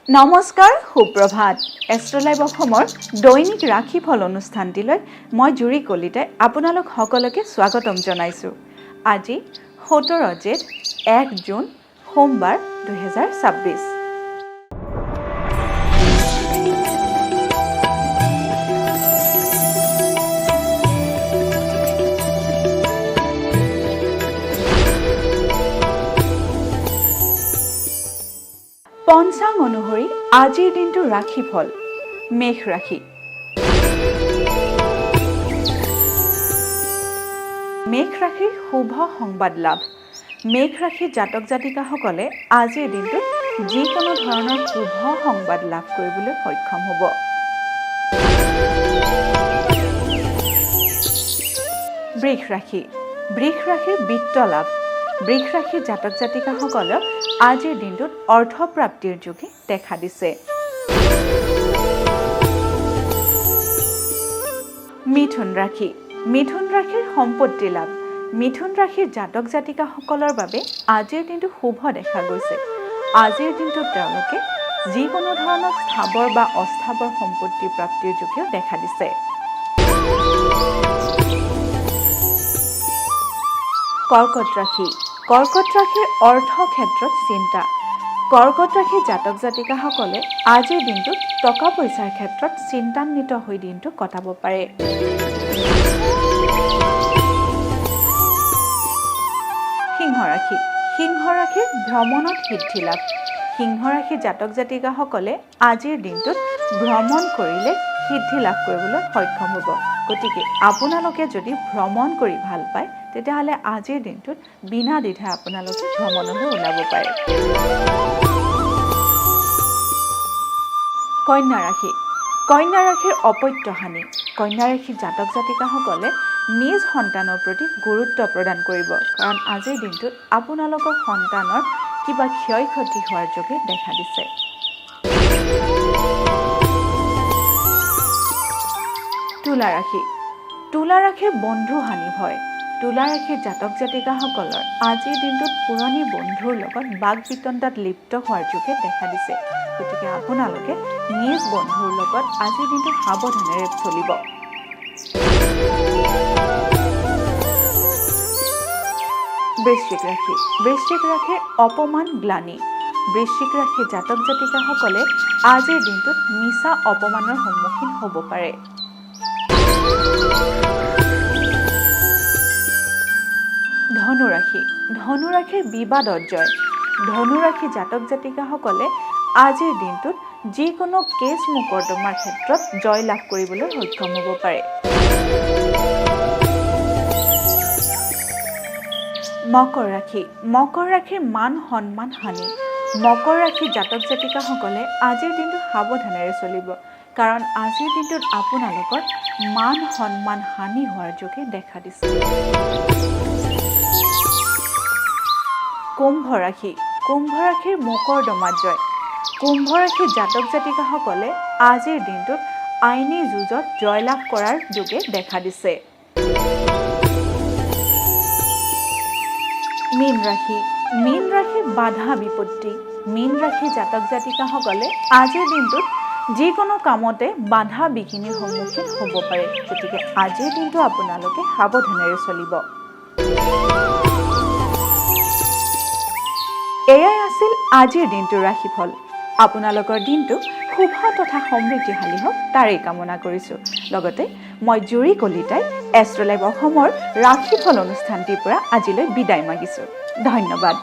নমস্কাৰ সুপ্ৰভাত এষ্ট্ৰলাইভ অসমৰ দৈনিক ৰাশিফল অনুষ্ঠানটিলৈ মই জুৰি কলিতাই আপোনালোক সকলোকে স্বাগতম জনাইছোঁ। আজি 17 জেঠ 1 জুন সোমবাৰ 2026। পঞ্চাং অনুসৰি আজিৰ দিনটো ৰাশিফল মেষ ৰাশি। মেষ ৰাশিৰ শুভ সংবাদ লাভ। মেষ ৰাশিৰ জাতক জাতিকাসকলে আজিৰ দিনটোত যিকোনো ধৰণৰ শুভ সংবাদ লাভ কৰিবলৈ সক্ষম হ'ব। বৃষ ৰাশি। বৃষ ৰাশিৰ বিত্ত লাভ। বৃষ ৰাশিৰ জাতক জাতিকাসকলক আজিৰ দিনটোত অৰ্থপ্ৰাপ্তিৰ যোগে দেখা দিছে। মিথুন ৰাশি। মিথুন ৰাশিৰ সম্পত্তি লাভ। মিথুন ৰাশিৰ জাতক জাতিকাসকলৰ বাবে আজিৰ দিনটো শুভ দেখা গৈছে। আজিৰ দিনটোত তেওঁলোকে যিকোনো ধৰণৰ স্থাবৰ বা অস্থাবৰ সম্পত্তি প্ৰাপ্তিৰ যোগেও দেখা দিছে। কৰ্কট ৰাশি। কৰ্কট ৰাশিৰ অৰ্থ ক্ষেত্ৰত চিন্তা। কৰ্কট ৰাশিৰ জাতক জাতিকাসকলে আজিৰ দিনটোত টকা পইচাৰ ক্ষেত্ৰত চিন্তান্বিত হৈ দিনটো কটাব পাৰে। সিংহ ৰাশি। সিংহ ৰাশিৰ ভ্ৰমণত সিদ্ধি লাভ। সিংহ ৰাশিৰ জাতক জাতিকাসকলে আজিৰ দিনটোত ভ্ৰমণ কৰিলে সিদ্ধি লাভ কৰিবলৈ সক্ষম হ'ব। গতিকে আপোনালোকে যদি ভ্ৰমণ কৰি ভাল পায় তেতিয়াহ'লে আজিৰ দিনটোত বিনা দ্বিধাই আপোনালোকে ভ্ৰমণলৈ ওলাব পাৰে। কন্যা ৰাশি। কন্যা ৰাশিৰ অপত্য হানি। কন্যা ৰাশিৰ জাতক জাতিকাসকলে নিজ সন্তানৰ প্ৰতি গুৰুত্ব প্ৰদান কৰিব, কাৰণ আজিৰ দিনটোত আপোনালোকৰ সন্তানৰ কিবা ক্ষয় ক্ষতি হোৱাৰ যোগে দেখা দিছে। তুলা ৰাশি। তুলা ৰাশিৰ বন্ধু হানি ভয়। তুলা ৰাশিৰ জাতক জাতিকাসকলৰ আজিৰ দিনটোত পুৰণি বন্ধুৰ লগত বাক বিতণ্ডাত লিপ্ত হোৱাৰ যোগে দেখা দিছে। গতিকে আপোনালোকে নিজ বন্ধুৰ লগত আজিৰ দিনটো সাৱধানেৰে চলিব। বৃশ্চিক ৰাশি। বৃশ্চিক ৰাশিৰ অপমান গ্লানি। বৃশ্চিক ৰাশিৰ জাতক জাতিকাসকলে আজিৰ দিনটোত মিছা অপমানৰ সন্মুখীন হ'ব পাৰে। ধনু ৰাশি। ধনু ৰাশিৰ বিবাদত জয়। ধনু ৰাশিৰ জাতক জাতিকাসকলে আজিৰ দিনটোত যিকোনো কেছ মোকৰ্দমাৰ ক্ষেত্ৰত জয় লাভ কৰিবলৈ সক্ষম হ'ব পাৰে। মকৰ ৰাশি। মকৰ ৰাশিৰ মান সন্মান হানি। মকৰ ৰাশিৰ জাতক জাতিকাসকলে আজিৰ দিনটো সাৱধানেৰে চলিব, কাৰণ আজিৰ দিনটোত আপোনালোকৰ মান সন্মান হানি হোৱাৰ যোগে দেখা দিছে। কুম্ভ ৰাশি। কুম্ভ ৰাশিৰ মোকৰ্দমাত জয়। কুম্ভ ৰাশিৰ জাতক জাতিকাসকলে আজিৰ দিনটোত আইনী যুঁজত জয়লাভ কৰাৰ যোগে দেখা দিছে। মীন ৰাশি। মীন ৰাশিৰ বাধা বিপত্তি। মীন ৰাশিৰ জাতক জাতিকাসকলে আজিৰ দিনটোত যিকোনো কামতে বাধা বিঘিনিৰ সন্মুখীন হ'ব পাৰে। গতিকে আজিৰ দিনটো আপোনালোকে সাৱধানেৰে চলিব। এয়াই আছিল আজিৰ দিনটোৰ ৰাশিফল। আপোনালোকৰ দিনটো শুভ তথা সমৃদ্ধিশালী হওক তাৰেই কামনা কৰিছোঁ। লগতে মই জুৰি কলিতাই এষ্ট্ৰলাইভ অসমৰ ৰাশিফল অনুষ্ঠানটিৰ পৰা আজিলৈ বিদায় মাগিছোঁ। ধন্যবাদ।